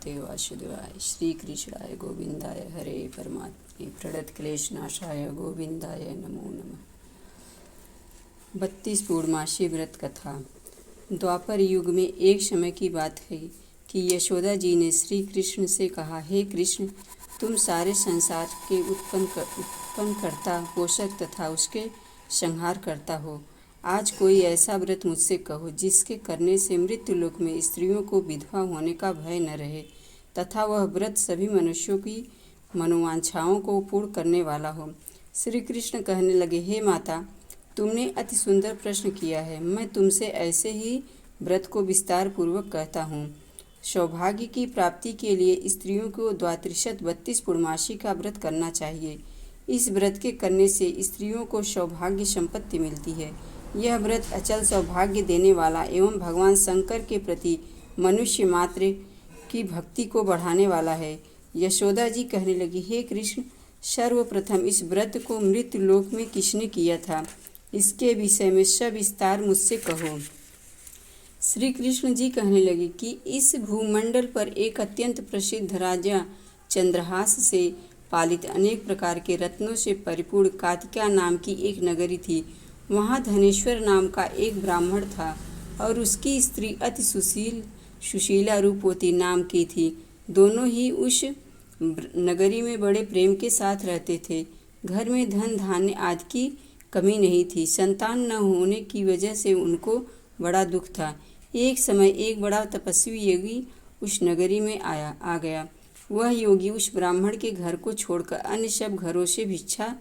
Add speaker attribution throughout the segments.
Speaker 1: भगवते वासुदेवाय श्री कृष्णाय गोविंदाय हरे परमात्मे प्रणत क्लेशनाशाय गोविंदाय नमो नमः। 32 पूर्णमासी व्रत कथा। द्वापर युग में एक समय की बात है कि यशोदा जी ने श्री कृष्ण से कहा, हे कृष्ण, तुम सारे संसार के उत्पन्न करता, पोषक तथा उसके संहार करता हो। आज कोई ऐसा व्रत मुझसे कहो जिसके करने से मृत्यु लोक में स्त्रियों को विधवा होने का भय न रहे तथा वह व्रत सभी मनुष्यों की मनोवांछाओं को पूर्ण करने वाला हो। श्री कृष्ण कहने लगे, हे माता, तुमने अति सुंदर प्रश्न किया है। मैं तुमसे ऐसे ही व्रत को विस्तार पूर्वक कहता हूँ। सौभाग्य की प्राप्ति के लिए स्त्रियों को द्वात्रिशत 32 पूर्णमासी का व्रत करना चाहिए। इस व्रत के करने से स्त्रियों को सौभाग्य संपत्ति मिलती है। यह व्रत अचल सौभाग्य देने वाला एवं भगवान शंकर के प्रति मनुष्य मात्र की भक्ति को बढ़ाने वाला है। यशोदा जी कहने लगी, हे कृष्ण, सर्वप्रथम इस व्रत को मृत्यु लोक में किसने किया था, इसके विषय में सविस्तार मुझसे कहो। श्री कृष्ण जी कहने लगे कि इस भूमंडल पर एक अत्यंत प्रसिद्ध राजा चंद्रहास से पालित अनेक प्रकार के रत्नों से परिपूर्ण कातिका नाम की एक नगरी थी। वहाँ धनेश्वर नाम का एक ब्राह्मण था और उसकी स्त्री अति सुशीला रूपवती नाम की थी। दोनों ही उस नगरी में बड़े प्रेम के साथ रहते थे। घर में धन धान्य आदि की कमी नहीं थी। संतान न होने की वजह से उनको बड़ा दुख था। एक समय एक बड़ा तपस्वी योगी उस नगरी में आ गया। वह योगी उस ब्राह्मण के घर को छोड़कर अन्य सब घरों से भिक्षा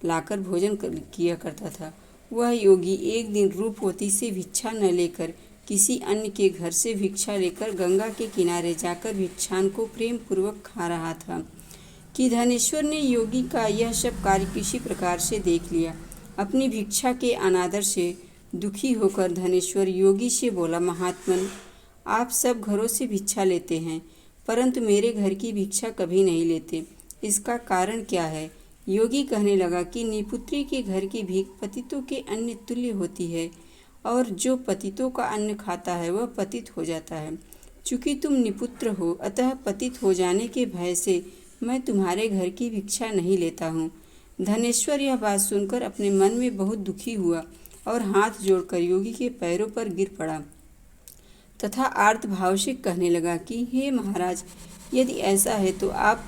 Speaker 1: लाकर भोजन किया करता था। वह योगी एक दिन रूपवती से भिक्षा न लेकर किसी अन्य के घर से भिक्षा लेकर गंगा के किनारे जाकर भिक्षान को प्रेम पूर्वक खा रहा था कि धनेश्वर ने योगी का यह सब कार्य किसी प्रकार से देख लिया। अपनी भिक्षा के अनादर से दुखी होकर धनेश्वर योगी से बोला, महात्मन, आप सब घरों से भिक्षा लेते हैं परंतु मेरे घर की भिक्षा कभी नहीं लेते, इसका कारण क्या है? योगी कहने लगा कि निपुत्री के घर की भीख पतितों के अन्न तुल्य होती है और जो पतितों का अन्न खाता है वह पतित हो जाता है। चूँकि तुम निपुत्र हो, अतः पतित हो जाने के भय से मैं तुम्हारे घर की भिक्षा नहीं लेता हूँ। धनेश्वर यह बात सुनकर अपने मन में बहुत दुखी हुआ और हाथ जोड़कर योगी के पैरों पर गिर पड़ा तथा आर्त भाव से कहने लगा कि हे महाराज, यदि ऐसा है तो आप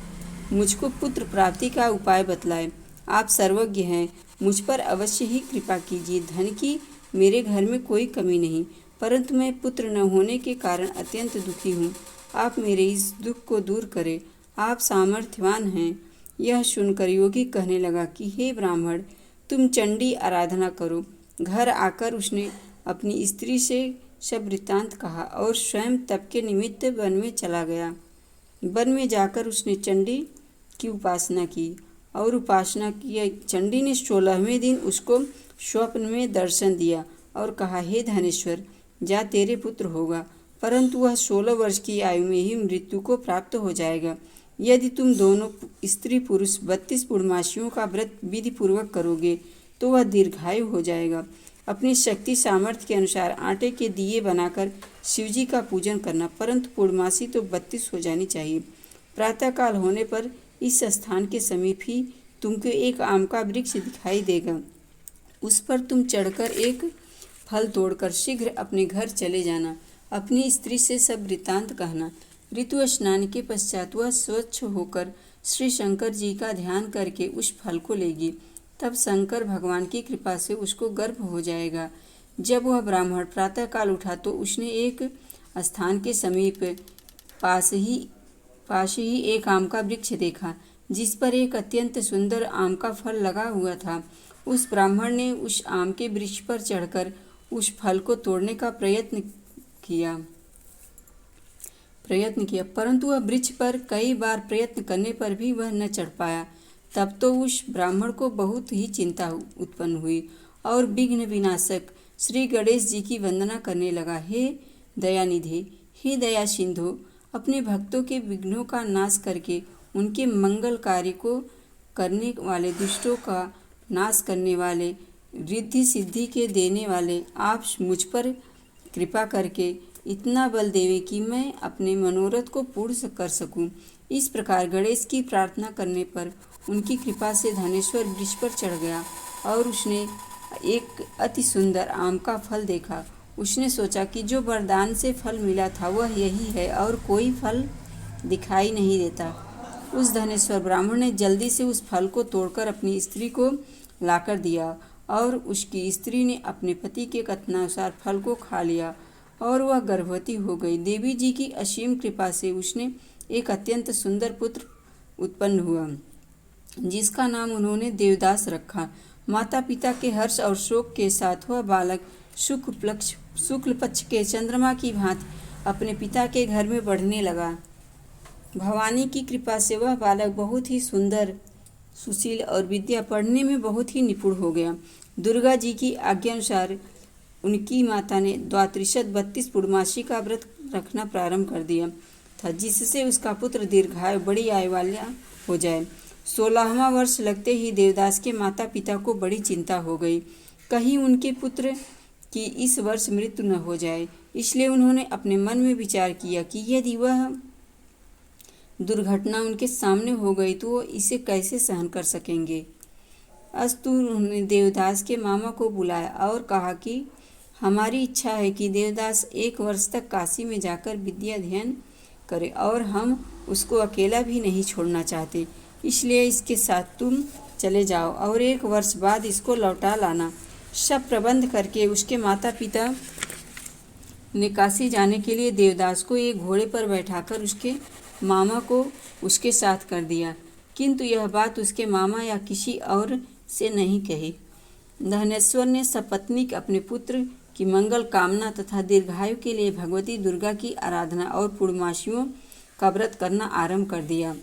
Speaker 1: मुझको पुत्र प्राप्ति का उपाय बतलाएं। आप सर्वज्ञ हैं, मुझ पर अवश्य ही कृपा कीजिए। धन की मेरे घर में कोई कमी नहीं, परंतु मैं पुत्र न होने के कारण अत्यंत दुखी हूँ। आप मेरे इस दुख को दूर करें, आप सामर्थ्यवान हैं। यह सुनकर योगी कहने लगा कि हे ब्राह्मण, तुम चंडी आराधना करो। घर आकर उसने अपनी स्त्री से सब वृत्तांत कहा और स्वयं तप के निमित्त वन में चला गया। वन में जाकर उसने चंडी की उपासना की और उपासना की। चंडी ने 16वें दिन उसको स्वप्न में दर्शन दिया और कहा, हे धनेश्वर, जा तेरे पुत्र होगा, परंतु वह 16 वर्ष की आयु में ही मृत्यु को प्राप्त हो जाएगा। यदि तुम दोनों स्त्री पुरुष 32 पूर्णमासियों का व्रत विधि पूर्वक करोगे तो वह दीर्घायु हो जाएगा। अपनी शक्ति सामर्थ्य के अनुसार आटे के दिए बनाकर शिवजी का पूजन करना, परंतु पूर्णमासी तो 32 हो जानी चाहिए। प्रातःकाल होने पर इस स्थान के समीप ही तुमको एक आम का वृक्ष दिखाई देगा। उस पर तुम चढ़कर एक फल तोड़कर शीघ्र अपने घर चले जाना। अपनी स्त्री से सब वृत्तांत कहना। ऋतु स्नान के पश्चात वह स्वच्छ होकर श्री शंकर जी का ध्यान करके उस फल को लेगी। तब शंकर भगवान की कृपा से उसको गर्भ हो जाएगा। जब वह ब्राह्मण प्रातःकाल उठा तो उसने एक स्थान के समीप पास ही एक आम का वृक्ष देखा जिस पर एक अत्यंत सुंदर आम का फल लगा हुआ था। उस ब्राह्मण ने उस आम के वृक्ष पर चढ़कर उस फल को तोड़ने का प्रयत्न किया, परंतु वह वृक्ष पर कई बार प्रयत्न करने पर भी वह न चढ़ पाया। तब तो उस ब्राह्मण को बहुत ही चिंता उत्पन्न हुई और विघ्न विनाशक श्री गणेश जी की वंदना करने लगा। हे दयानिधि, हे दया सिंधु, अपने भक्तों के विघ्नों का नाश करके उनके मंगल कार्य को करने वाले, दुष्टों का नाश करने वाले, रिद्धि सिद्धि के देने वाले, आप मुझ पर कृपा करके इतना बल देवे कि मैं अपने मनोरथ को पूर्ण कर सकूं। इस प्रकार गणेश की प्रार्थना करने पर उनकी कृपा से धनेश्वर वृक्ष पर चढ़ गया और उसने एक अति सुंदर आम का फल देखा। उसने सोचा कि जो वरदान से फल मिला था वह यही है और कोई फल दिखाई नहीं देता। उस धनेश्वर ब्राह्मण ने जल्दी से उस फल को तोड़कर अपनी स्त्री को लाकर दिया और उसकी स्त्री ने अपने पति के कथनानुसार फल को खा लिया और वह गर्भवती हो गई। देवी जी की असीम कृपा से उसने एक अत्यंत सुंदर पुत्र उत्पन्न हुआ जिसका नाम उन्होंने देवदास रखा। माता पिता के हर्ष और शोक के साथ वह बालक शुक्ल पक्ष के चंद्रमा की भांति अपने पिता के घर में बढ़ने लगा। भवानी की कृपा से वह बालक बहुत ही सुंदर, सुशील और विद्या पढ़ने में बहुत ही निपुण हो गया। दुर्गा जी की आज्ञानुसार उनकी माता ने द्वात्रिशत 32 पूर्णमासी का व्रत रखना प्रारंभ कर दिया था, जिससे उसका पुत्र दीर्घायु बड़ी आयु वाला हो जाए। 16वां वर्ष लगते ही देवदास के माता पिता को बड़ी चिंता हो गई, कहीं उनके पुत्र की इस वर्ष मृत्यु न हो जाए। इसलिए उन्होंने अपने मन में विचार किया कि यदि वह दुर्घटना उनके सामने हो गई तो वो इसे कैसे सहन कर सकेंगे। अस्तु उन्होंने देवदास के मामा को बुलाया और कहा कि हमारी इच्छा है कि देवदास 1 वर्ष तक काशी में जाकर विद्या अध्ययन करे और हम उसको अकेला भी नहीं छोड़ना चाहते, इसलिए इसके साथ तुम चले जाओ और 1 वर्ष बाद इसको लौटा लाना। सब प्रबंध करके उसके माता पिता ने काशी जाने के लिए देवदास को एक घोड़े पर बैठाकर उसके मामा को उसके साथ कर दिया, किंतु यह बात उसके मामा या किसी और से नहीं कही। धनेश्वर ने सपत्नीक अपने पुत्र की मंगल कामना तथा दीर्घायु के लिए भगवती दुर्गा की आराधना और पूर्णमासियों का व्रत करना आरंभ कर दिया।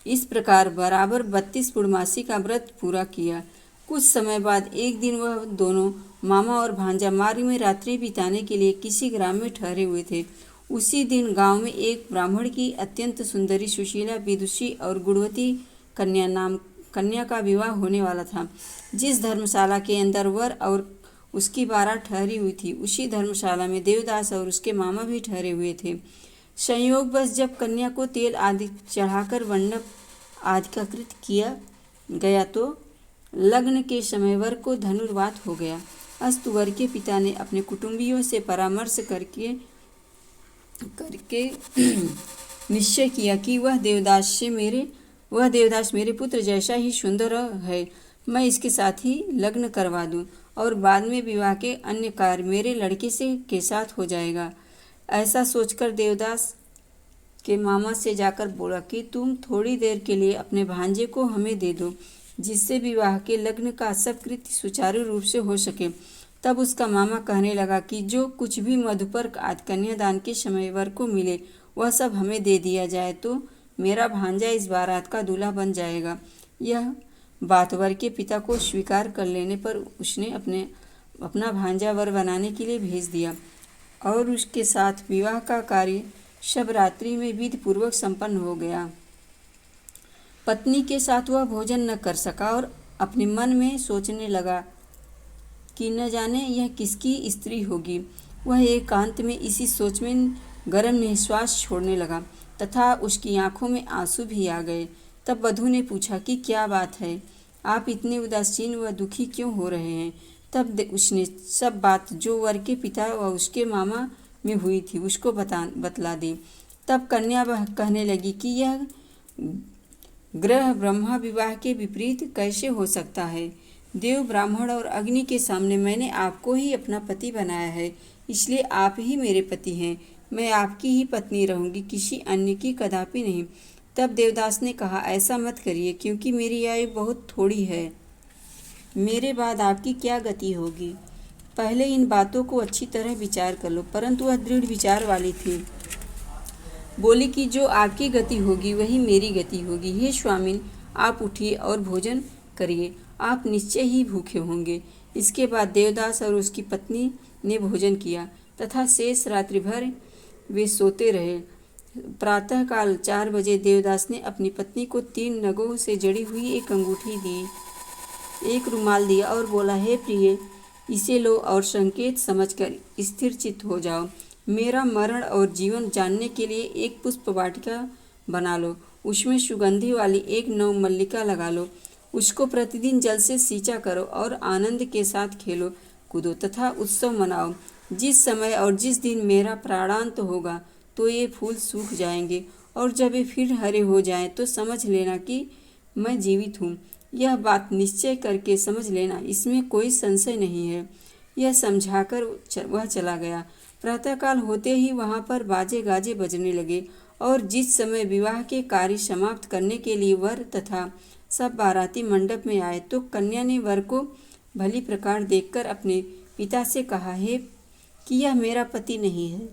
Speaker 1: इस प्रकार बराबर 32 पूर्णमासी का व्रत पूरा किया। कुछ समय बाद एक दिन वह दोनों मामा और भांजा मार्ग में रात्रि बिताने के लिए किसी ग्राम में ठहरे हुए थे। उसी दिन गांव में एक ब्राह्मण की अत्यंत सुंदरी, सुशीला, विदुषी और गुणवती कन्या का विवाह होने वाला था। जिस धर्मशाला के अंदर वर और उसकी बारात ठहरी हुई थी, उसी धर्मशाला में देवदास और उसके मामा भी ठहरे हुए थे। संयोगवश जब कन्या को तेल आदि चढ़ाकर मंडप आदि का कृत किया गया तो लग्न के समय वर को धनुर्वात हो गया। अस्तु वर के पिता ने अपने कुटुंबियों से परामर्श करके निश्चय किया कि वह देवदास मेरे पुत्र जैसा ही सुंदर है, मैं इसके साथ ही लग्न करवा दूं और बाद में विवाह के अन्य कार्य मेरे लड़के के साथ हो जाएगा। ऐसा सोचकर देवदास के मामा से जाकर बोला कि तुम थोड़ी देर के लिए अपने भांजे को हमें दे दो, जिससे विवाह के लग्न का सब कृत्य सुचारू रूप से हो सके। तब उसका मामा कहने लगा कि जो कुछ भी मधुपर्क आदि कन्यादान के समय वर को मिले वह सब हमें दे दिया जाए तो मेरा भांजा इस बारात का दूल्हा बन जाएगा। यह बात वर के पिता को स्वीकार कर लेने पर उसने अपना भांजा वर बनाने के लिए भेज दिया और उसके साथ विवाह का कार्य शब रात्रि में विधि पूर्वक संपन्न हो गया। पत्नी के साथ वह भोजन न कर सका और अपने मन में सोचने लगा कि न जाने यह किसकी स्त्री होगी। वह एकांत में इसी सोच में गर्म निश्वास छोड़ने लगा तथा उसकी आंखों में आंसू भी आ गए। तब वधू ने पूछा कि क्या बात है, आप इतने उदासीन व दुखी क्यों हो रहे हैं। तब उसने सब बात जो वर के पिता व उसके मामा में हुई थी उसको बतला दी। तब कन्या वह कहने लगी कि यह ग्रह ब्रह्मा विवाह के विपरीत कैसे हो सकता है। देव, ब्राह्मण और अग्नि के सामने मैंने आपको ही अपना पति बनाया है, इसलिए आप ही मेरे पति हैं। मैं आपकी ही पत्नी रहूंगी, किसी अन्य की कदापि नहीं। तब देवदास ने कहा, ऐसा मत करिए, क्योंकि मेरी आयु बहुत थोड़ी है। मेरे बाद आपकी क्या गति होगी। पहले इन बातों को अच्छी तरह विचार कर लो। परंतु वह दृढ़ विचार वाली थी। बोली कि जो आपकी गति होगी वही मेरी गति होगी। हे स्वामिन, आप उठिए और भोजन करिए, आप निश्चय ही भूखे होंगे। इसके बाद देवदास और उसकी पत्नी ने भोजन किया तथा शेष रात्रि भर वे सोते रहे। प्रातःकाल 4 बजे देवदास ने अपनी पत्नी को 3 नगों से जड़ी हुई एक अंगूठी दी, एक रुमाल दिया और बोला, हे प्रिय, इसे लो और संकेत समझकर स्थिर चित्त हो जाओ। मेरा मरण और जीवन जानने के लिए एक पुष्प वाटिका बना लो, उसमें सुगंधि वाली एक नवमल्लिका लगा लो, उसको प्रतिदिन जल से सींचा करो और आनंद के साथ खेलो कूदो तथा उत्सव मनाओ। जिस समय और जिस दिन मेरा प्राणांत होगा तो ये फूल सूख जाएंगे, और जब ये फिर हरे हो जाएं तो समझ लेना कि मैं जीवित हूँ। यह बात निश्चय करके समझ लेना, इसमें कोई संशय नहीं है। यह समझाकर वह चला गया। प्रातःकाल होते ही वहाँ पर बाजे गाजे बजने लगे, और जिस समय विवाह के कार्य समाप्त करने के लिए वर तथा सब बाराती मंडप में आए तो कन्या ने वर को भली प्रकार देखकर अपने पिता से कहा है कि यह मेरा पति नहीं है,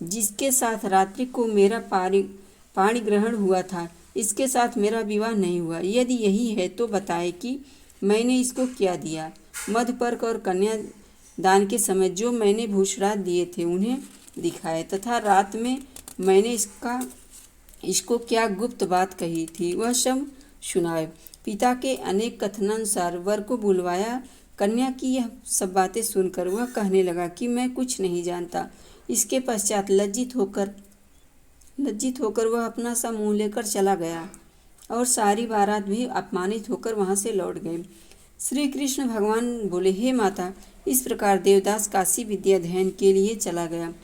Speaker 1: जिसके साथ रात्रि को मेरा पाणी ग्रहण हुआ था, इसके साथ मेरा विवाह नहीं हुआ। यदि यही है तो बताए कि मैंने इसको क्या दिया। मधुपर्क और कन्या दान के समय जो मैंने भूषराज दिए थे उन्हें दिखाए, तथा रात में मैंने इसको क्या गुप्त बात कही थी वह सब सुनाए। पिता के अनेक कथनानुसार वर को बुलवाया। कन्या की यह सब बातें सुनकर वह कहने लगा कि मैं कुछ नहीं जानता। इसके पश्चात लज्जित होकर वह अपना सा मुँह लेकर चला गया, और सारी बारात भी अपमानित होकर वहाँ से लौट गए। श्री कृष्ण भगवान बोले, हे माता, इस प्रकार देवदास काशी विद्या अध्ययन के लिए चला गया।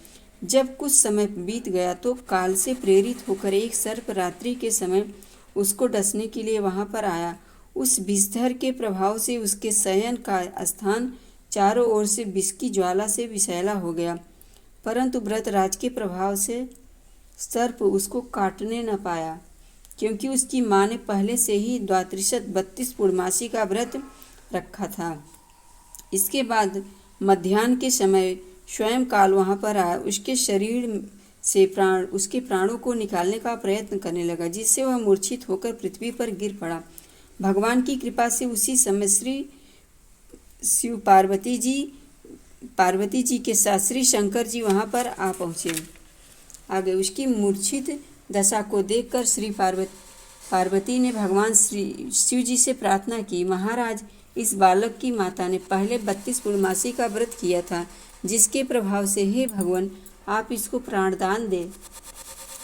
Speaker 1: जब कुछ समय बीत गया तो काल से प्रेरित होकर एक सर्प रात्रि के समय उसको डसने के लिए वहाँ पर आया। उस विषधर के प्रभाव से उसके शयन का स्थान चारों ओर से विष की ज्वाला से विषैला हो गया, परंतु व्रतराज के प्रभाव से सर्प उसको काटने न पाया, क्योंकि उसकी माँ ने पहले से ही 32 पूर्णमासी का व्रत रखा था। इसके बाद मध्याह्न के समय स्वयं काल वहाँ पर आया। उसके शरीर से उसके प्राणों को निकालने का प्रयत्न करने लगा, जिससे वह मूर्छित होकर पृथ्वी पर गिर पड़ा। भगवान की कृपा से उसी समय शिव पार्वती जी के साथ श्री शंकर जी वहाँ पर आ पहुँचे। आगे उसकी मूर्छित दशा को देखकर श्री पार्वती ने भगवान श्री शिव जी से प्रार्थना की, महाराज, इस बालक की माता ने पहले 32 पूर्णमासी का व्रत किया था, जिसके प्रभाव से हे भगवान आप इसको प्राणदान दे।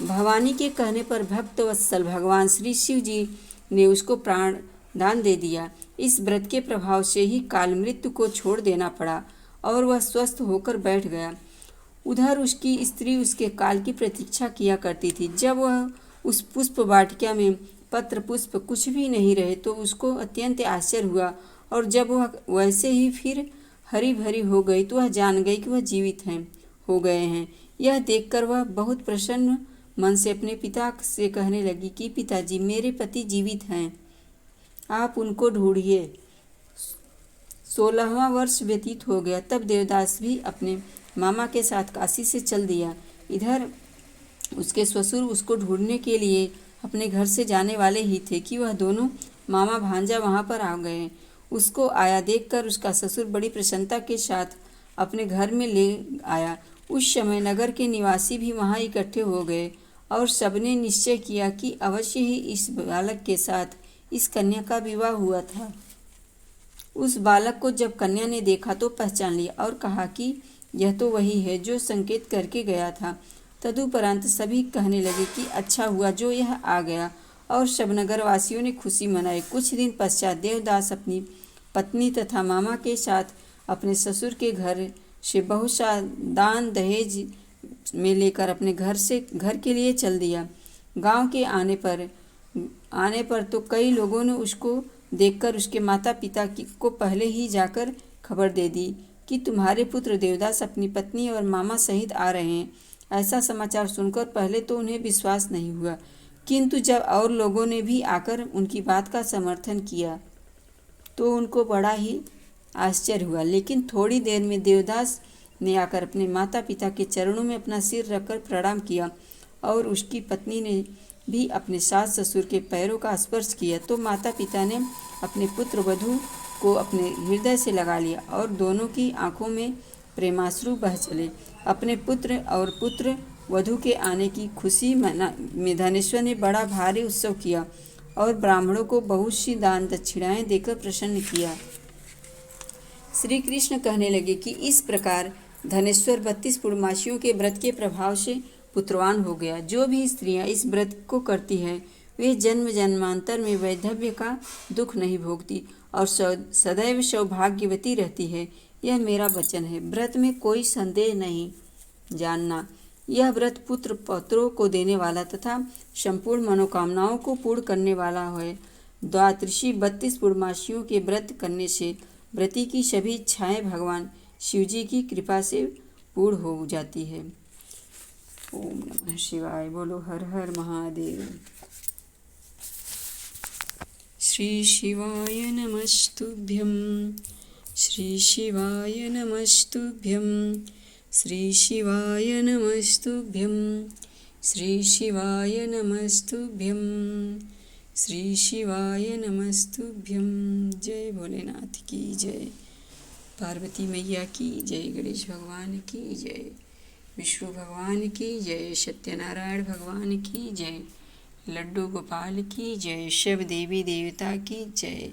Speaker 1: भवानी के कहने पर भक्तवत्सल भगवान श्री शिव जी ने उसको प्राण दान दे दिया। इस व्रत के प्रभाव से ही काल मृत्यु को छोड़ देना पड़ा और वह स्वस्थ होकर बैठ गया। उधर उसकी स्त्री उसके काल की प्रतीक्षा किया करती थी। जब वह उस पुष्प वाटिका में पत्र पुष्प कुछ भी नहीं रहे तो उसको अत्यंत आश्चर्य हुआ, और जब वह वैसे ही फिर हरी भरी हो गई तो वह जान गई कि वह जीवित हो गए हैं। यह देखकर वह बहुत प्रसन्न मन से अपने पिता से कहने लगी कि पिताजी, मेरे पति जीवित हैं, आप उनको ढूंढिए। 16वां वर्ष व्यतीत हो गया, तब देवदास भी अपने मामा के साथ काशी से चल दिया। इधर उसके ससुर उसको ढूंढने के लिए अपने घर से जाने वाले ही थे कि वह दोनों मामा भांजा वहाँ पर आ गए। उसको आया देखकर उसका ससुर बड़ी प्रसन्नता के साथ अपने घर में ले आया। उस समय नगर के निवासी भी वहाँ इकट्ठे हो गए और सबने निश्चय किया कि अवश्य ही इस बालक के साथ इस कन्या का विवाह हुआ था। उस बालक को जब कन्या ने देखा तो पहचान लिया और कहा कि यह तो वही है जो संकेत करके गया था। तदुपरांत सभी कहने लगे कि अच्छा हुआ जो यह आ गया, और सब नगरवासियों ने खुशी मनाई। कुछ दिन पश्चात देवदास अपनी पत्नी तथा मामा के साथ अपने ससुर के घर से बहुत सा दान दहेज में लेकर अपने घर के लिए चल दिया। गांव के आने पर तो कई लोगों ने उसको देखकर उसके माता पिता को पहले ही जाकर खबर दे दी कि तुम्हारे पुत्र देवदास अपनी पत्नी और मामा सहित आ रहे हैं। ऐसा समाचार सुनकर पहले तो उन्हें विश्वास नहीं हुआ, किंतु जब और लोगों ने भी आकर उनकी बात का समर्थन किया तो उनको बड़ा ही आश्चर्य हुआ। लेकिन थोड़ी देर में देवदास ने आकर अपने माता पिता के चरणों में अपना सिर रखकर प्रणाम किया, और उसकी पत्नी ने भी अपने सास ससुर के पैरों का स्पर्श किया। तो माता पिता ने अपने पुत्र वधू को अपने हृदय से लगा लिया और दोनों की आंखों में प्रेमाश्रु बह चले। अपने पुत्र और पुत्र वधू के आने की खुशी में धनेश्वर ने बड़ा भारी उत्सव किया और ब्राह्मणों को बहुत सी दान दक्षिणाएं देकर प्रसन्न किया। श्री कृष्ण कहने लगे कि इस प्रकार धनेश्वर 32 पूर्णमासियों के व्रत के प्रभाव से पुत्रवान हो गया। जो भी स्त्रियां इस व्रत को करती है वे जन्म जन्मांतर में वैधव्य का दुख नहीं भोगती और सदैव सौभाग्यवती रहती है। यह मेरा वचन है। व्रत में कोई संदेह नहीं। जानना, यह व्रत पुत्र पौत्रों को देने वाला तथा संपूर्ण मनोकामनाओं को पूर्ण करने वाला है। द्वादशी 32 पूर्णमासियों के व्रत करने से व्रती की सभी इच्छाएं भगवान शिवजी की कृपा से पूर्ण हो जाती है। ओम नमः शिवाय। बोलो हर हर महादेव। श्री शिवाय नमस्तुभ्यं। श्री शिवाय नमस्तुभ्यं। श्री शिवाय नमस्तुभ्यं। श्री शिवाय नमस्तुभ्यं। श्री शिवाय नमस्तुभ्यं। जय भोलेनाथ की जय। पार्वती मैया की जय। गणेश भगवान की जय। विष्णु भगवान की जय। सत्यनारायण भगवान की जय। लड्डू गोपाल की जय। शिव देवी देवता की जय।